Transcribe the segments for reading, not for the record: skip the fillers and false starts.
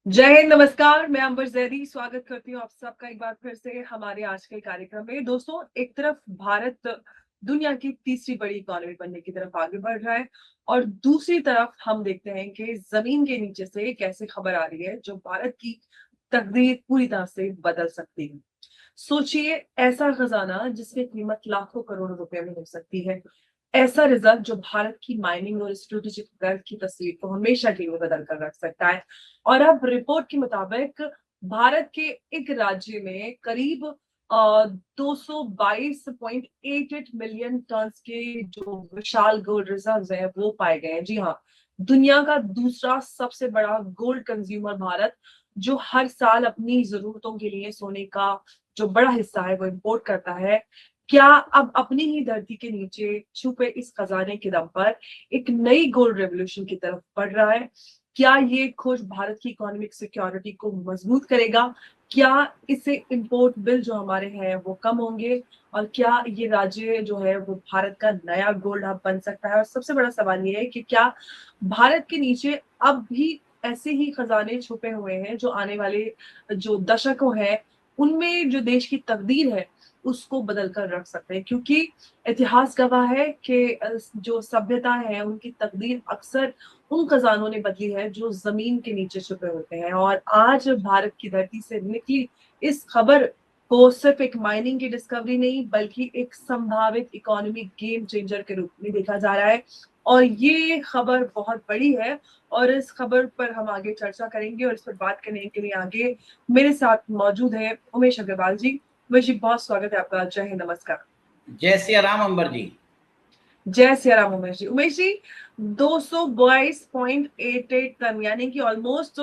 जय हिंद, नमस्कार। मैं अंबर जैदी स्वागत करती हूँ आप सबका एक बार फिर से हमारे आज के कार्यक्रम में। दोस्तों, एक तरफ भारत दुनिया की तीसरी बड़ी इकोनॉमी बनने की तरफ आगे बढ़ रहा है और दूसरी तरफ हम देखते हैं कि जमीन के नीचे से एक ऐसी खबर आ रही है जो भारत की तकदीर पूरी तरह से बदल सकती है। सोचिए, ऐसा खजाना जिसकी कीमत लाखों करोड़ रुपए में हो सकती है। ऐसा रिजल्ट जो भारत की माइनिंग और स्ट्रेटेजिक वेल्थ की तस्वीर को हमेशा के लिए बदल कर रख सकता है। और अब रिपोर्ट के मुताबिक भारत के एक राज्य में करीब 222.88 मिलियन टन के जो विशाल गोल्ड रिजर्व्स हैं वो पाए गए हैं। जी हाँ, दुनिया का दूसरा सबसे बड़ा गोल्ड कंज्यूमर भारत, जो हर साल अपनी जरूरतों के लिए सोने का जो बड़ा हिस्सा है वो इंपोर्ट करता है, क्या अब अपनी ही धरती के नीचे छुपे इस खजाने के दम पर एक नई गोल्ड रेवोल्यूशन की तरफ बढ़ रहा है? क्या ये खोज भारत की इकोनॉमिक सिक्योरिटी को मजबूत करेगा? क्या इससे इंपोर्ट बिल जो हमारे हैं वो कम होंगे? और क्या ये राज्य जो है वो भारत का नया गोल्ड हब बन सकता है? और सबसे बड़ा सवाल ये है कि क्या भारत के नीचे अब भी ऐसे ही खजाने छुपे हुए हैं जो आने वाले जो दशकों हैं उनमें जो देश की तकदीर है उसको बदल कर रख सकते हैं? क्योंकि इतिहास गवाह है कि जो सभ्यता है उनकी तकदीर अक्सर उन खजानों ने बदली है जो जमीन के नीचे छुपे होते हैं। और आज भारत की धरती से निकली इस खबर को सिर्फ एक माइनिंग की डिस्कवरी नहीं बल्कि एक संभावित इकोनॉमिक गेम चेंजर के रूप में देखा जा रहा है। और ये खबर बहुत बड़ी है और इस खबर पर हम आगे चर्चा करेंगे। और इस पर बात करने के लिए आगे मेरे साथ मौजूद है उमेश अग्रवाल जी। उमेश जी, बहुत स्वागत है आपका। जय हिंद, नमस्कार। जय सिया राम अंबर जी। जय सिया राम उमेश जी। उमेश जी, 222.88 टन यानी कि ऑलमोस्ट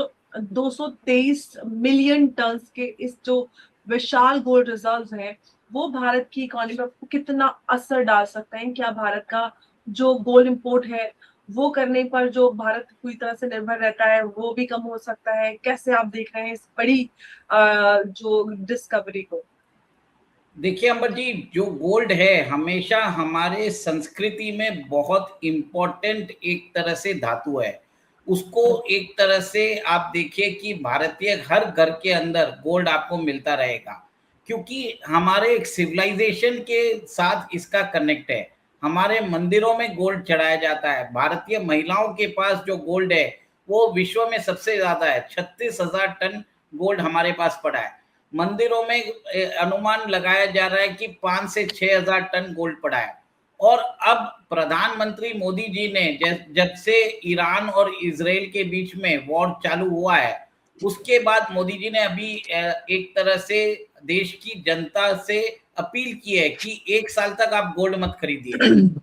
223 मिलियन टन के इस जो विशाल गोल्ड रिजर्व्स हैं वो भारत की इकोनॉमी पर कितना असर डाल सकते हैं? क्या भारत का जो गोल्ड इंपोर्ट है वो करने पर जो भारत पूरी तरह से निर्भर रहता है वो भी कम हो सकता है? कैसे आप देख रहे हैं इस बड़ी जो डिस्कवरी को? देखिए अंबर जी, जो गोल्ड है हमेशा हमारे संस्कृति में बहुत इम्पोर्टेंट एक तरह से धातु है। उसको एक तरह से आप देखिए कि भारतीय हर घर के अंदर गोल्ड आपको मिलता रहेगा, क्योंकि हमारे एक सिविलाइजेशन के साथ इसका कनेक्ट है। हमारे मंदिरों में गोल्ड चढ़ाया जाता है। भारतीय महिलाओं के पास जो गोल्ड है वो विश्व में सबसे ज्यादा है। 36,000 टन गोल्ड हमारे पास पड़ा है। मंदिरों में अनुमान लगाया जा रहा है कि 5 से 6 हजार टन गोल्ड पड़ा है। और अब प्रधानमंत्री मोदी जी ने जब से ईरान और इजराइल के बीच में वॉर चालू हुआ है, उसके बाद मोदी जी ने अभी एक तरह से देश की जनता से अपील की है कि 1 साल तक आप गोल्ड मत खरीदिए।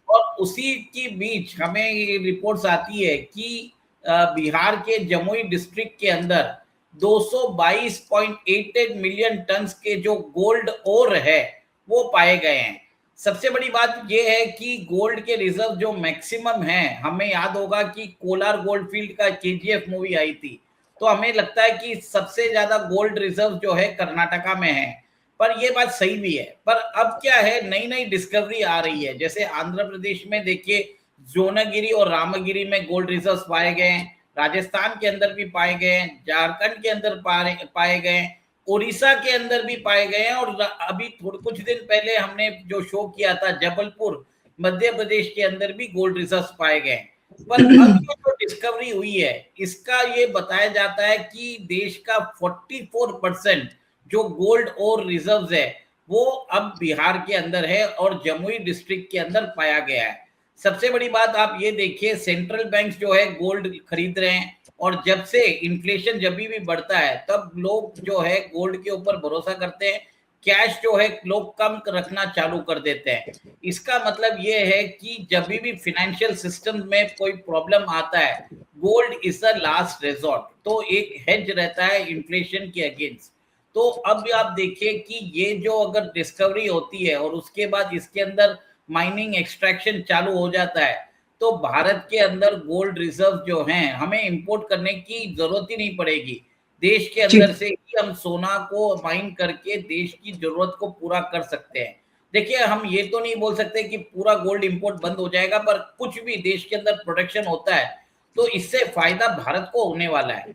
और उसी के बीच हमें रिपोर्ट्स आती है कि बिहार के जमुई डिस्ट्रिक्ट के अंदर 222.88 मिलियन टन के जो गोल्ड ओर है वो पाए गए हैं। सबसे बड़ी बात यह है कि गोल्ड के रिजर्व जो मैक्सिमम है, हमें याद होगा कि कोलार गोल्ड फील्ड का केजीएफ मूवी आई थी, तो हमें लगता है कि सबसे ज्यादा गोल्ड रिजर्व जो है कर्नाटका में है। पर यह बात सही भी है। पर अब क्या है, नई नई डिस्कवरी आ रही है। जैसे आंध्र प्रदेश में देखिए, जोनागिरी और रामगिरी में गोल्ड रिजर्व पाए गए हैं। राजस्थान के अंदर भी पाए गए हैं, झारखंड के अंदर पाए गए हैं, उड़ीसा के अंदर भी पाए गए हैं। और अभी थोड़े कुछ दिन पहले हमने जो शो किया था जबलपुर मध्य प्रदेश के अंदर भी गोल्ड रिजर्व पाए गए हैं। पर अब ये जो डिस्कवरी हुई है, इसका ये बताया जाता है कि देश का 44% जो गोल्ड और रिजर्व है वो अब बिहार के अंदर है और जमुई डिस्ट्रिक्ट के अंदर पाया गया है। सबसे बड़ी बात आप ये देखिए, सेंट्रल बैंक जो है गोल्ड खरीद रहे हैं। और जब से इन्फ्लेशन जब भी बढ़ता है तब लोग जो है गोल्ड के ऊपर भरोसा करते हैं। कैश जो है लोग कम रखना चालू कर देते हैं। इसका मतलब ये है कि जब भी फाइनेंशियल सिस्टम में कोई प्रॉब्लम आता है, gold is the last resort, तो एक हेज रहता है इन्फ्लेशन के अगेंस्ट। तो अब आप देखिए कि ये जो अगर डिस्कवरी होती है और उसके बाद इसके अंदर माइनिंग एक्सट्रैक्शन चालू हो जाता है, तो भारत के अंदर गोल्ड रिजर्व जो हैं हमें इंपोर्ट करने की जरूरत ही नहीं पड़ेगी। देश के जी। अंदर से ही हम सोना को माइन करके देश की जरूरत को पूरा कर सकते हैं। देखिए, हम ये तो नहीं बोल सकते कि पूरा गोल्ड इंपोर्ट बंद हो जाएगा, पर कुछ भी देश के अंदर प्रोडक्शन होता है तो इससे फायदा भारत को होने वाला है।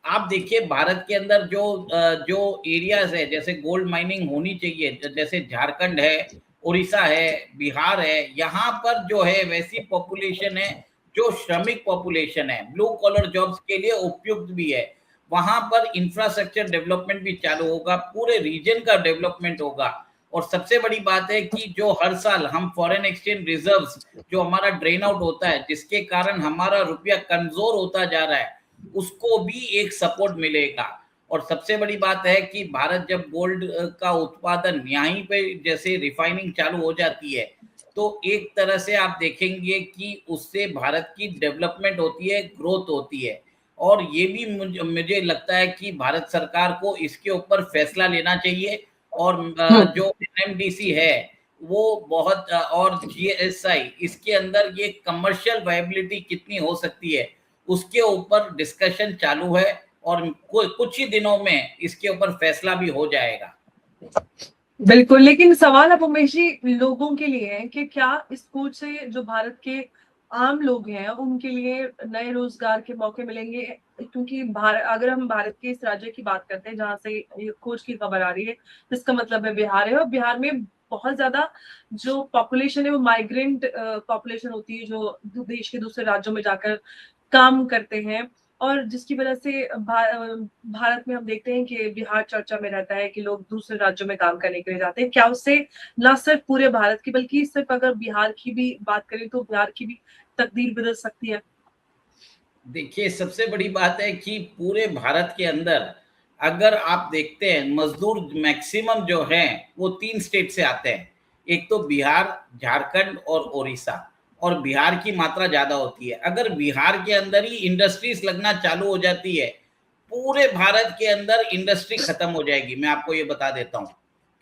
आप देखिए भारत के अंदर जो एरियाज है, जैसे गोल्ड माइनिंग होनी चाहिए, जैसे झारखंड है, उड़ीसा है, बिहार है, यहाँ पर जो है वैसी पॉपुलेशन है जो श्रमिक पॉपुलेशन है, ब्लू कॉलर जॉब्स के लिए उपयुक्त भी है। वहां पर इंफ्रास्ट्रक्चर डेवलपमेंट भी चालू होगा, पूरे रीजन का डेवलपमेंट होगा। और सबसे बड़ी बात है कि जो हर साल हम फॉरेन एक्सचेंज रिजर्व्स जो हमारा ड्रेन आउट होता है, जिसके कारण हमारा रुपया कमजोर होता जा रहा है, उसको भी एक सपोर्ट मिलेगा। और सबसे बड़ी बात है कि भारत जब गोल्ड का उत्पादन यहीं पे जैसे रिफाइनिंग चालू हो जाती है, तो एक तरह से आप देखेंगे कि उससे भारत की डेवलपमेंट होती है, ग्रोथ होती है। और ये भी मुझे लगता है कि भारत सरकार को इसके ऊपर फैसला लेना चाहिए। और हम्म। जो एनएमडीसी है वो बहुत और जीएसआई, इसके अंदर ये कमर्शियल वायबिलिटी कितनी हो सकती है, उसके ऊपर डिस्कशन चालू है। और कुछ ही दिनों में इसके ऊपर फैसला भी हो जाएगा। बिल्कुल, लेकिन सवाल अब उमेश जी लोगों के लिए है कि क्या इस खोज से जो भारत के आम लोग हैं उनके लिए नए रोजगार के मौके मिलेंगे? क्योंकि अगर हम भारत के इस राज्य की बात करते हैं जहां से ये खोज की खबर आ रही है, इसका मतलब है बिहार है, और बिहार में बहुत ज्यादा जो पॉपुलेशन है वो माइग्रेंट पॉपुलेशन होती है, जो देश के दूसरे राज्यों में जाकर काम करते हैं। और जिसकी वजह से भारत में हम देखते हैं कि बिहार चर्चा में रहता है कि लोग दूसरे राज्यों में काम करने के लिए जाते हैं। क्या उससे न सिर्फ पूरे भारत की बल्कि सिर्फ अगर बिहार की भी बात करें तो बिहार की भी तकदीर बदल सकती है? देखिए, सबसे बड़ी बात है कि पूरे भारत के अंदर अगर आप देखते हैं, मजदूर मैक्सिमम जो हैं वो 3 स्टेट से आते हैं। एक तो बिहार, झारखंड और उड़ीसा। और बिहार की मात्रा ज़्यादा होती है। अगर बिहार के अंदर ही इंडस्ट्रीज़ लगना चालू हो जाती है, पूरे भारत के अंदर इंडस्ट्री खत्म हो जाएगी, मैं आपको ये बता देता हूँ।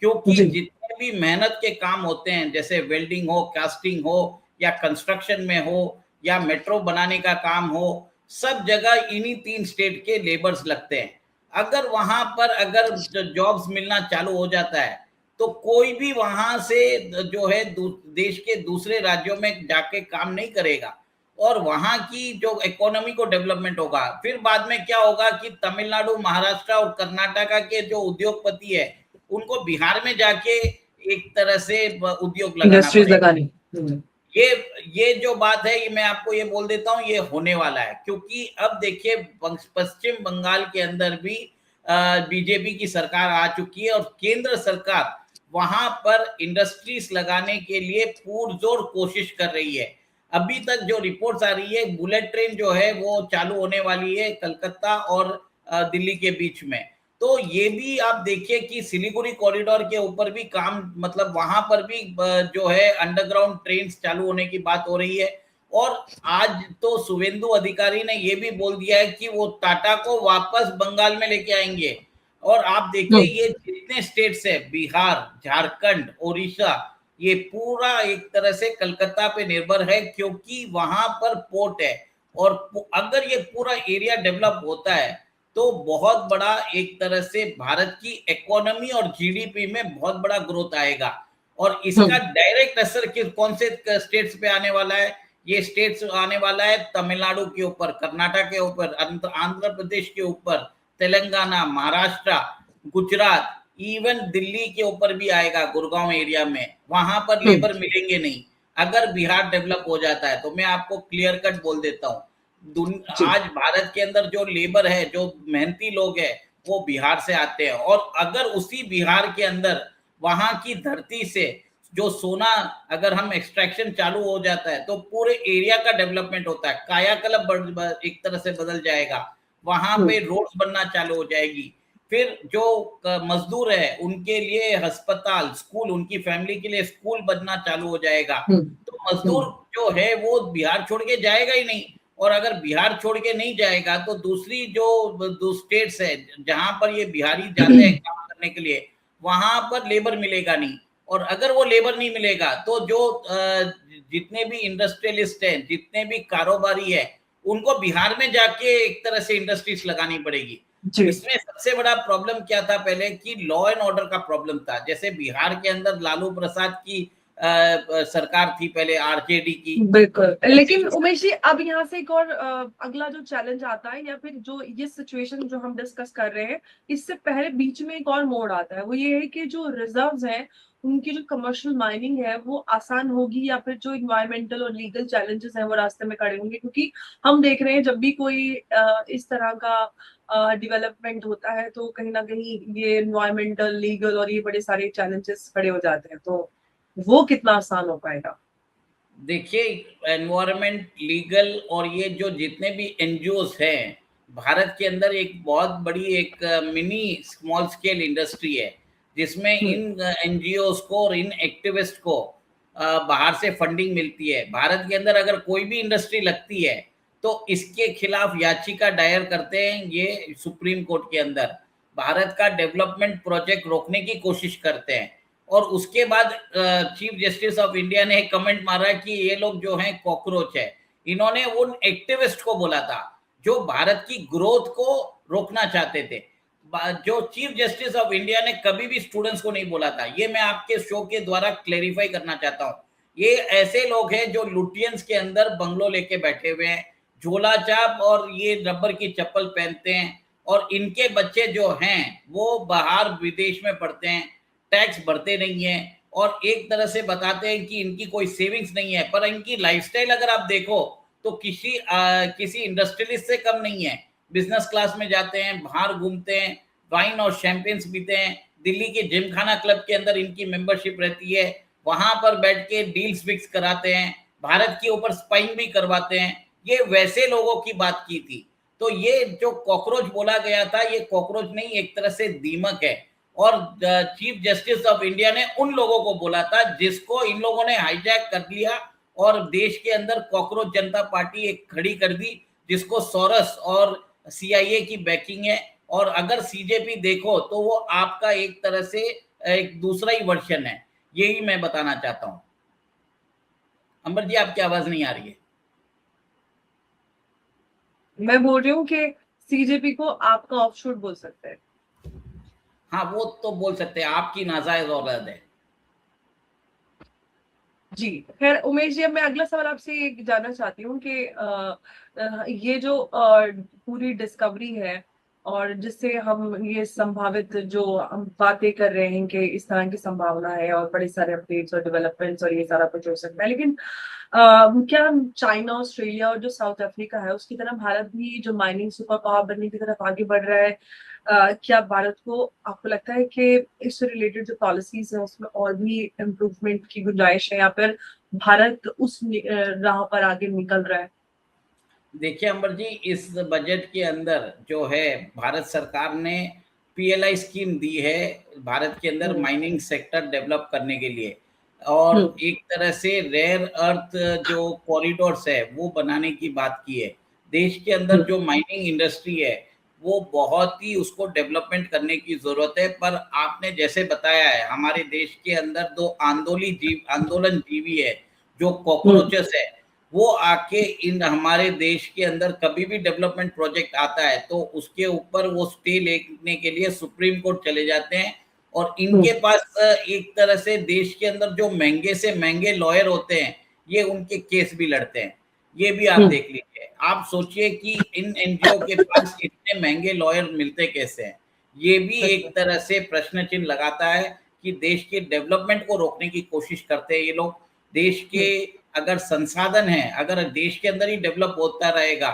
क्योंकि जी। जितने भी मेहनत के काम होते हैं, जैसे वेल्डिंग हो, कास्टिंग हो, या कंस्ट्रक्शन में हो, या मेट्रो बनाने का काम हो, सब जगह इन्हीं 3 स्टेट के लेबर्स लगते हैं। अगर वहां पर अगर जॉब्स मिलना चालू हो जाता है, तो कोई भी वहां से जो है देश के दूसरे राज्यों में जाके काम नहीं करेगा। और वहां की जो इकोनॉमी को डेवलपमेंट होगा, फिर बाद में क्या होगा कि तमिलनाडु, महाराष्ट्र और कर्नाटका के जो उद्योगपति है, उनको बिहार में जाके एक तरह से उद्योग लगाना इंडस्ट्रीज पड़ेगा। लगानी। ये ये जो बात है, ये मैं आपको ये बोल देता हूँ, ये होने वाला है। क्योंकि अब देखिए पश्चिम बंगाल के अंदर भी बीजेपी की सरकार आ चुकी है, और केंद्र सरकार वहां पर इंडस्ट्रीज लगाने के लिए पुरजोर कोशिश कर रही है। अभी तक जो रिपोर्ट्स आ रही है, बुलेट ट्रेन जो है वो चालू होने वाली है कलकत्ता और दिल्ली के बीच में। तो ये भी आप देखिए कि सिलीगुड़ी कॉरिडोर के ऊपर भी काम, मतलब वहां पर भी जो है अंडरग्राउंड ट्रेन चालू होने की बात हो रही है। और आज तो शुभेंदु अधिकारी ने ये भी बोल दिया है कि वो टाटा को वापस बंगाल में लेके आएंगे। और आप देखिए ये जितने स्टेट्स है, बिहार, झारखंड, उड़ीसा, ये पूरा एक तरह से कलकत्ता पे निर्भर है, क्योंकि वहां पर पोर्ट है। और अगर ये पूरा एरिया डेवलप होता है, तो बहुत बड़ा एक तरह से भारत की इकोनॉमी और जीडीपी में बहुत बड़ा ग्रोथ आएगा। और इसका डायरेक्ट असर कौन से स्टेट्स पे आने वाला है? ये स्टेट्स आने वाला है तमिलनाडु के ऊपर, कर्नाटक के ऊपर, आंध्र प्रदेश के ऊपर, तेलंगाना, महाराष्ट्र, गुजरात, इवन दिल्ली के ऊपर भी आएगा, गुड़गांव एरिया में। वहां पर लेबर मिलेंगे नहीं। अगर बिहार डेवलप हो जाता है, तो मैं आपको क्लियर कट बोल देता हूँ, जी। आज भारत के अंदर जो लेबर है, जो मेहनती लोग हैं, वो बिहार से आते हैं। और अगर उसी बिहार के अंदर वहां की धरती से जो सोना अगर हम एक्सट्रैक्शन चालू हो जाता है, तो पूरे एरिया का डेवलपमेंट होता है, कायाकल्प एक तरह से बदल जाएगा। वहां पे रोड्स बनना चालू हो जाएगी। फिर जो मजदूर है उनके लिए अस्पताल, स्कूल, उनकी फैमिली के लिए स्कूल बनना चालू हो जाएगा। तो मजदूर जो है वो बिहार छोड़ के जाएगा ही नहीं। और अगर बिहार छोड़ के नहीं जाएगा, तो दूसरी जो स्टेट्स है जहां पर ये बिहारी जाते हैं काम करने के लिए, वहां पर लेबर मिलेगा नहीं। और अगर वो लेबर नहीं मिलेगा, तो जो जितने भी इंडस्ट्रियलिस्ट हैं, जितने भी कारोबारी है, उनको बिहार में जाके एक तरह से इंडस्ट्रीज लगानी पड़ेगी। जी। इसमें सबसे बड़ा प्रॉब्लम क्या था पहले, कि लॉ एंड ऑर्डर का प्रॉब्लम था। जैसे बिहार के अंदर लालू प्रसाद की सरकार थी पहले आरजेडी की। बिल्कुल। ऐसे लेकिन उमेश जी, अब यहाँ से एक और अगला जो चैलेंज आता है, या फिर जो ये सिचुएशन जो हम डिस्कस कर रहे हैं, इससे पहले बीच में एक और मोड़ आता है। वो ये है कि जो रिजर्व्स हैं, उनकी जो कमर्शियल माइनिंग है वो आसान होगी, या फिर जो इन्वायरमेंटल और लीगल चैलेंजेस हैं वो रास्ते में खड़े होंगे। क्योंकि हम देख रहे हैं जब भी कोई इस तरह का डेवलपमेंट होता है, तो कहीं ना कहीं ये इन्वायरमेंटल, लीगल और ये बड़े सारे चैलेंजेस खड़े हो जाते हैं। तो वो कितना आसान हो पाएगा? देखिए, एनवायरनमेंट, लीगल और ये जो जितने भी एनजीओस हैं, भारत के अंदर एक बहुत बड़ी एक मिनी स्मॉल स्केल इंडस्ट्री है, जिसमें हम्म। इन एनजीओस को और इन एक्टिविस्ट को बाहर से फंडिंग मिलती है। भारत के अंदर अगर कोई भी इंडस्ट्री लगती है तो इसके खिलाफ याचिका दायर करते हैं ये सुप्रीम कोर्ट के अंदर, भारत का डेवलपमेंट प्रोजेक्ट रोकने की कोशिश करते हैं। और उसके बाद चीफ जस्टिस ऑफ इंडिया ने एक कमेंट मारा कि ये लोग जो हैं कॉकरोच है। इन्होंने उन एक्टिविस्ट को बोला था जो भारत की ग्रोथ को रोकना चाहते थे। जो चीफ जस्टिस ऑफ इंडिया ने कभी भी स्टूडेंट्स को नहीं बोला था, ये मैं आपके शो के द्वारा क्लेरिफाई करना चाहता हूँ। ये ऐसे लोग हैं जो लुटियंस के अंदर बंगलो लेके बैठे हुए हैं, झोला चाप और ये रबर की चप्पल पहनते हैं, और इनके बच्चे जो हैं वो बाहर विदेश में पढ़ते हैं, टैक्स भरते नहीं है, और एक तरह से बताते हैं कि इनकी कोई सेविंग्स नहीं है, पर इनकी लाइफस्टाइल अगर आप देखो तो किसी इंडस्ट्रियलिस्ट से कम नहीं है। बिजनेस क्लास में जाते हैं, बाहर घूमते हैं, वाइन और शैंपेन्स पीते हैं, दिल्ली के जिमखाना क्लब के अंदर इनकी मेंबरशिप रहती है, वहां पर बैठ के डील्स फिक्स कराते हैं, भारत के ऊपर स्पाइंग भी करवाते हैं। ये वैसे लोगों की बात की थी। तो ये जो कॉकरोच बोला गया था, ये कॉकरोच नहीं, एक तरह से दीमक है। और चीफ जस्टिस ऑफ इंडिया ने उन लोगों को बोला था जिसको इन लोगों ने हाईजैक कर लिया और देश के अंदर कॉकरोच जनता पार्टी एक खड़ी कर दी, जिसको सोरस और सीआईए की बैकिंग है। और अगर सीजेपी देखो तो वो आपका एक तरह से एक दूसरा ही वर्जन है। यही मैं बताना चाहता हूँ। अंबर जी, आपकी आवाज नहीं आ रही है। मैं बोल रही हूँ कि सीजेपी को आपका ऑफशूट बोल सकते हैं। हाँ, वो तो बोल सकते हैं, आपकी नाजायज औलाद है। जी। खैर उमेश जी, अब मैं अगला सवाल आपसे ये जानना चाहती हूँ कि ये जो पूरी डिस्कवरी है, और जिससे हम ये संभावित जो हम बातें कर रहे हैं कि इस तरह की संभावना है और बड़े सारे अपडेट्स और डेवलपमेंट्स और ये सारा कुछ हो सकता है, लेकिन क्या चाइना, ऑस्ट्रेलिया और जो साउथ अफ्रीका है उसकी तरह भारत भी जो माइनिंग सुपर पावर बनने की तरफ आगे बढ़ रहा है? क्या भारत को, आपको लगता है कि इससे रिलेटेड जो पॉलिसीज है उसमें और भी इम्प्रूवमेंट की गुंजाइश है, या फिर भारत उस राह पर आगे निकल रहा है? देखिए अंबर जी, इस बजट के अंदर जो है भारत सरकार ने पीएलआई स्कीम दी है भारत के अंदर माइनिंग सेक्टर डेवलप करने के लिए, और एक तरह से रेयर अर्थ जो कॉरिडोर्स है वो बनाने की बात की है। देश के अंदर जो माइनिंग इंडस्ट्री है वो बहुत ही उसको डेवलपमेंट करने की जरूरत है। पर आपने जैसे बताया है, हमारे देश के अंदर दो आंदोलन जीवी है जो कॉकरोचेस है, वो आके इन हमारे देश के अंदर कभी भी डेवलपमेंट प्रोजेक्ट आता है तो उसके ऊपर वो स्टे लेने के लिए सुप्रीम कोर्ट चले जाते हैं। और इनके पास एक तरह से देश के अंदर जो महंगे से महंगे लॉयर होते हैं, ये उनके केस भी लड़ते हैं। ये भी आप देख लीजिए। आप सोचिए कि इन एनजीओ के पास इतने महंगे लॉयर मिलते कैसे हैं। ये भी एक तरह से प्रश्न चिन्ह लगाता है कि देश के डेवलपमेंट को रोकने की कोशिश करते हैं ये लोग। देश के अगर संसाधन है, अगर देश के अंदर ही डेवलप होता रहेगा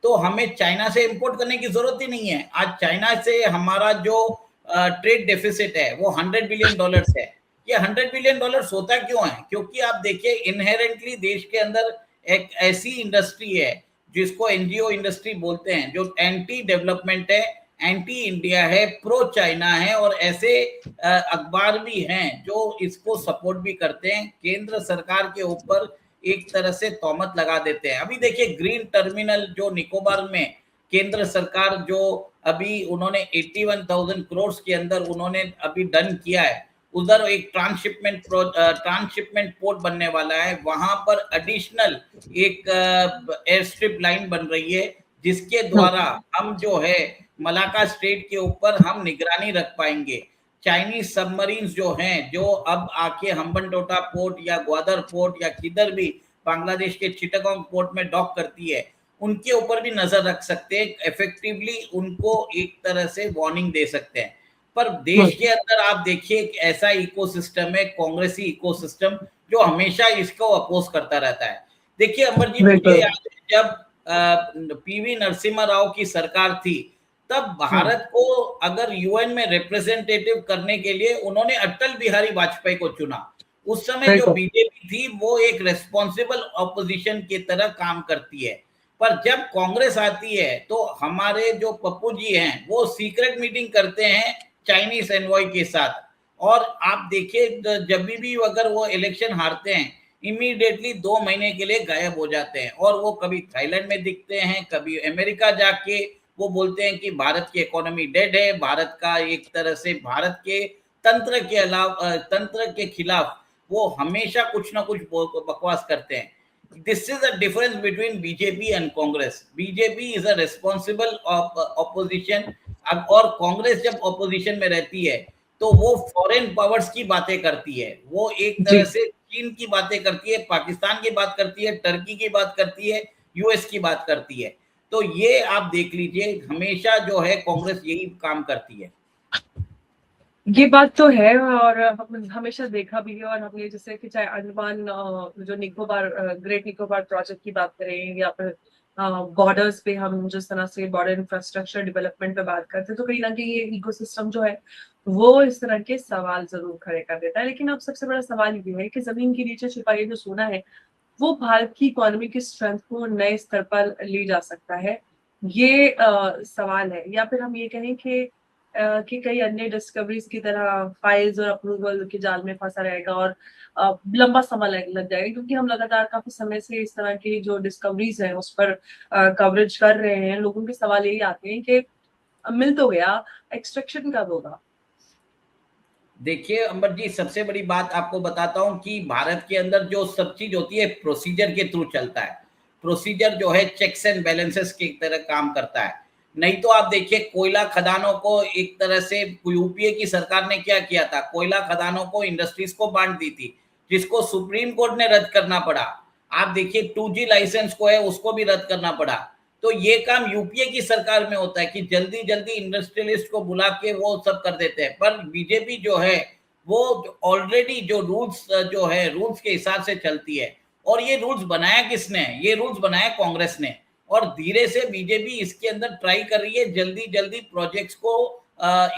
तो हमें चाइना से इंपोर्ट करने की जरूरत ही नहीं है। आज चाइना से हमारा जो ट्रेड डेफिसिट है वो $100 बिलियन है। ये $100 बिलियन होता क्यों है? क्योंकि आप देखिए, इनहेरेंटली देश के अंदर एक ऐसी इंडस्ट्री है जिसको एनजीओ इंडस्ट्री बोलते हैं, जो एंटी डेवलपमेंट है, एंटी इंडिया है, प्रो चाइना है, और ऐसे अखबार भी हैं जो इसको सपोर्ट भी करते हैं। केंद्र सरकार के ऊपर एक तरह से तोहमत लगा देते हैं। अभी देखिए, ग्रीन टर्मिनल जो निकोबार में केंद्र सरकार जो अभी उन्होंने 81,000 करोड़ के अंदर उन्होंने अभी डन किया है, उधर एक ट्रांसशिपमेंट पोर्ट बनने वाला है। वहां पर एडिशनल एक एयर स्ट्रिप लाइन बन रही है, जिसके द्वारा हम जो है मलाका स्ट्रेट के ऊपर हम निगरानी रख पाएंगे। चाइनीज सबमरीन्स जो हैं, जो अब आके हम्बनटोटा पोर्ट या ग्वादर पोर्ट या किधर भी बांग्लादेश के चिटागोंग पोर्ट में डॉक करती है, उनके ऊपर भी नजर रख सकते हैं, इफेक्टिवली उनको एक तरह से वार्निंग दे सकते हैं। पर देश के अंदर आप देखिए एक ऐसा इकोसिस्टम है, कांग्रेसी इकोसिस्टम, जो हमेशा इसको अपोज करता रहता है। देखिए अमर जी, मुझे बिल्कुल। याद है जब पीवी नरसिम्हा राव की सरकार थी, तब भारत को अगर यूएन में रिप्रेजेंटेटिव करने के लिए उन्होंने अटल बिहारी वाजपेयी को चुना। उस समय जो बिल्कुल। बीजेपी थी वो एक रेस्पॉन्सिबल ऑपोजिशन की तरह काम करती है। पर जब कांग्रेस आती है तो हमारे जो पप्पू जी हैं वो सीक्रेट मीटिंग करते हैं चाइनीज एनवॉय के साथ, और आप देखिए जब भी अगर वो इलेक्शन हारते हैं, इमीडिएटली 2 महीने के लिए गायब हो जाते हैं, और वो कभी थाईलैंड में दिखते हैं, कभी अमेरिका जाके वो बोलते हैं कि भारत की इकोनॉमी डेड है, भारत का एक तरह से भारत के तंत्र के अलावा तंत्र के खिलाफ वो हमेशा कुछ ना कुछ बकवास करते हैं। This is a difference between BJP and Congress. BJP is a responsible opposition, और कांग्रेस जब ऑपोजिशन में रहती है तो वो फॉरेन पावर्स की बातें करती है, वो एक तरह जी। से चीन की बातें करती है, पाकिस्तान की बात करती है, टर्की की बात करती है, यूएस की बात करती है। तो ये आप देख लीजिए, हमेशा जो है कांग्रेस यही काम करती है। ये बात तो है, और हम हमेशा देखा भी है, और हमने जैसे कि चाहे अंडमान जो निकोबार ग्रेट निकोबार प्रोजेक्ट की बात करें, या फिर बॉर्डर्स पे हम जिस तरह से बॉर्डर इंफ्रास्ट्रक्चर डेवलपमेंट पे बात करते हैं, तो कहीं ना कहीं ये इकोसिस्टम जो है वो इस तरह के सवाल जरूर खड़े कर देता है। लेकिन अब सबसे बड़ा सवाल ये है कि जमीन के नीचे छिपा ये जो सोना है, वो भारत की इकोनॉमी की स्ट्रेंथ को नए स्तर पर ले जा सकता है, ये सवाल है। या फिर हम ये कहें कि कई अन्य डिस्कवरीज की तरह फाइल्स और अप्रूवल के जाल में फंसा रहेगा, और लंबा समय लग जाएगा, क्योंकि हम लगातार काफी समय से इस तरह की जो डिस्कवरीज हैं उस पर कवरेज कर रहे हैं। लोगों के सवाल यही आते हैं कि मिल तो गया, एक्सट्रैक्शन कब होगा? देखिए अमर जी, सबसे बड़ी बात आपको बताता हूं कि भारत के अंदर जो सब चीज होती है प्रोसीजर के थ्रू चलता है। प्रोसीजर जो है चेक्स एंड बैलेंसेस की तरह काम करता है। नहीं तो आप देखिए कोयला खदानों को एक तरह से यूपीए की सरकार ने क्या किया था, कोयला खदानों को इंडस्ट्रीज को बांट दी थी, जिसको सुप्रीम कोर्ट ने रद्द करना पड़ा। आप देखिए 2G लाइसेंस को है उसको भी रद्द करना पड़ा। तो ये काम यूपीए की सरकार में होता है कि जल्दी जल्दी इंडस्ट्रियलिस्ट को बुला के वो सब कर देते हैं। पर बीजेपी जो है वो ऑलरेडी जो रूल्स जो है रूल्स के हिसाब से चलती है। और ये रूल्स बनाया किसने? ये रूल्स बनाया कांग्रेस ने। और धीरे से बीजेपी इसके अंदर ट्राई कर रही है जल्दी जल्दी प्रोजेक्ट्स को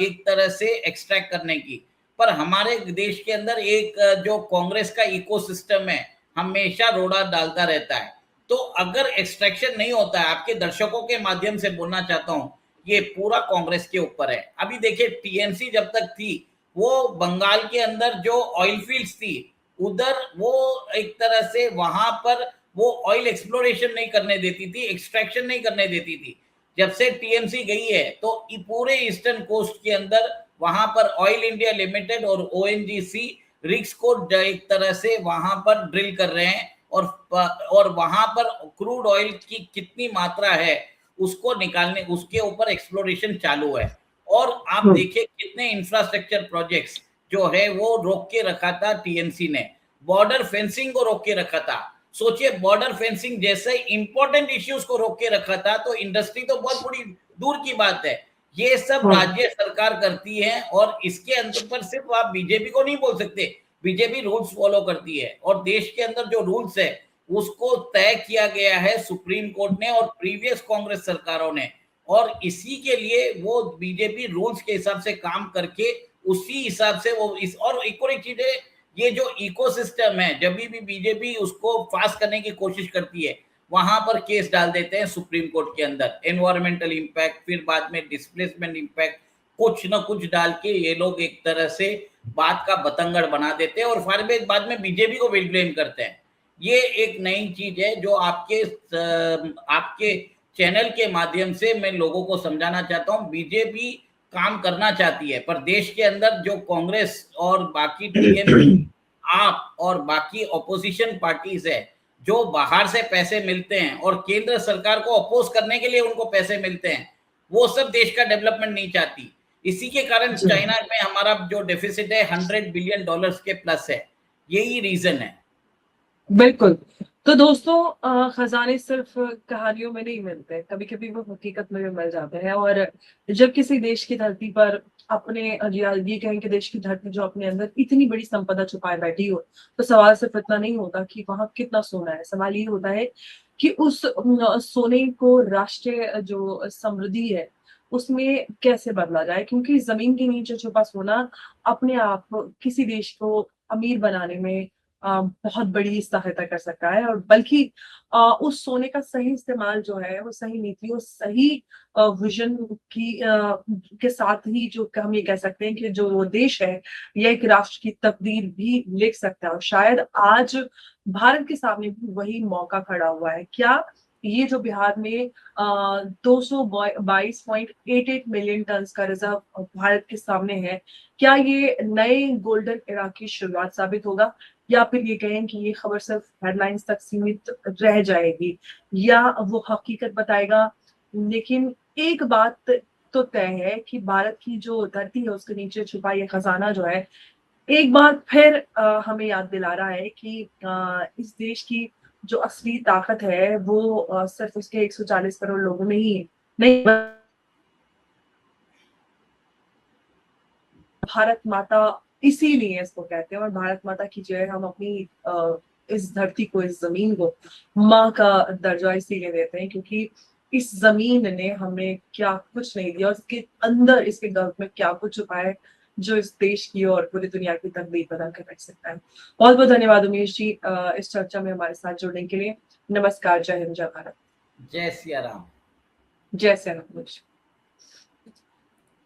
एक तरह से एक्सट्रैक्ट करने की। पर हमारे देश के अंदर एक जो कांग्रेस का इकोसिस्टम है हमेशा रोड़ा डालता रहता है। तो अगर एक्सट्रैक्शन नहीं होता है, आपके दर्शकों के माध्यम से बोलना चाहता हूं, ये पूरा कांग्रेस के ऊपर है। अभी देखिए टीएमसी जब तक थी, वो बंगाल के अंदर जो ऑयल फील्ड्स थी उधर वो एक तरह से वहां पर वो ऑयल एक्सप्लोरेशन नहीं करने देती थी, एक्सट्रैक्शन नहीं करने देती थी। जब से टीएमसी गई है तो पूरे ईस्टर्न कोस्ट के अंदर वहां पर ऑयल इंडिया लिमिटेड और ओएनजीसी रिग्स को एक तरह से वहां पर ड्रिल कर रहे हैं, और वहां पर क्रूड ऑयल की कितनी मात्रा है उसको निकालने, उसके ऊपर एक्सप्लोरेशन चालू है। और आप देखिए कितने इंफ्रास्ट्रक्चर प्रोजेक्ट्स जो है वो रोक के रखा था टीएमसी ने। बॉर्डर फेंसिंग को रोक के रखा था। सोचिए बॉर्डर फेंसिंग जैसे इंपॉर्टेंट इश्यूज को रोक के रखा था, तो इंडस्ट्री तो बहुत बड़ी दूर की बात है। ये सब राज्य सरकार करती है, और इसके अंदर पर सिर्फ आप बीजेपी को नहीं बोल सकते। बीजेपी रूल्स फॉलो करती है, और देश के अंदर जो रूल्स है उसको तय किया गया है सुप्रीम कोर्ट ने और प्रीवियस कांग्रेस सरकारों ने। और इसी के लिए वो बीजेपी रूल्स के हिसाब से काम करके उसी हिसाब से वो इस, और एक और एक चीज है, ये जो इकोसिस्टम है जब भी बीजेपी उसको पास करने की कोशिश करती है, वहां पर केस डाल देते हैं सुप्रीम कोर्ट के अंदर, एनवायरमेंटल इंपैक्ट, फिर बाद में डिस्प्लेसमेंट इंपैक्ट, कुछ ना कुछ डाल के ये लोग एक तरह से बात का बतंगड़ बना देते हैं, और फिर बाद में बीजेपी को ब्लेम करते हैं। ये एक नई चीज है जो आपके चैनल के माध्यम से मैं लोगों को समझाना चाहता हूँ। बीजेपी काम करना चाहती है, पर देश के अंदर जो कांग्रेस और बाकी टीएमसी, आप और बाकी ऑपोजिशन पार्टीज है, जो बाहर से पैसे मिलते हैं और केंद्र सरकार को अपोज करने के लिए उनको पैसे मिलते हैं, वो सब देश का डेवलपमेंट नहीं चाहती। इसी के कारण जी चाइना में हमारा जो डेफिसिट है $100 बिलियन के प्लस है, यही रीजन है। बिल्कुल। तो दोस्तों खजाने सिर्फ कहानियों में नहीं मिलते, कभी-कभी वो हकीकत में भी मिल जाते हैं। और जब किसी देश की धरती पर अपने या ये कहें कि देश की धरती जो अपने अंदर इतनी बड़ी संपदा छुपाए बैठी हो, तो सवाल सिर्फ इतना नहीं होता कि वहाँ कितना सोना है। सवाल ये होता है कि उस सोने को राष्ट्रीय जो समृद्धि है, उसमें कैसे बदला जाए? क्योंकि ज़मीन के नीचे छुपा सोना अपने आप किसी देश को अमीर बनाने में बहुत बड़ी सहायता कर सकता है। और बल्कि उस सोने का सही इस्तेमाल जो है, वो सही नीति और सही विज़न की के साथ ही जो हम ये कह सकते हैं कि जो वो देश है, या एक राष्ट्र की तकदीर भी लिख सकता है। और शायद आज भारत के सामने भी वही मौका खड़ा हुआ है। क्या ये जो बिहार में 222.88 मिलियन टन्स का रिज़र्व भारत के सामने है, क्या ये नए गोल्डन एरा की शुरुआत साबित होगा? या फिर ये कहें कि ये खबर सिर्फ हेडलाइंस तक सीमित रह जाएगी, या वो हकीकत बताएगा? लेकिन एक बात तो तय है कि भारत की जो धरती है उसके नीचे छुपा ये खजाना जो है, एक बार फिर हमें याद दिला रहा है कि इस देश की जो असली ताकत है वो सिर्फ उसके 140 करोड़ लोगों में ही नहीं, भारत माता इसीलिए इसको कहते हैं। और भारत माता की जय हम अपनी इस धरती को, इस ज़मीन को माँ का दर्जा इसीलिए देते हैं क्योंकि इस ज़मीन ने हमें क्या कुछ नहीं दिया और इसके अंदर, इसके गर्भ में क्या कुछ छुपा है, जो इस देश की और पूरी दुनिया की तकदीर बदल के रख सकता है। बहुत-बहुत धन्यवाद उमेश जी इस चर्चा में हमारे साथ जुड़ने के लिए। नमस्कार, जय हिंद, जय भारत। जय सिया राम। जय श्री राम।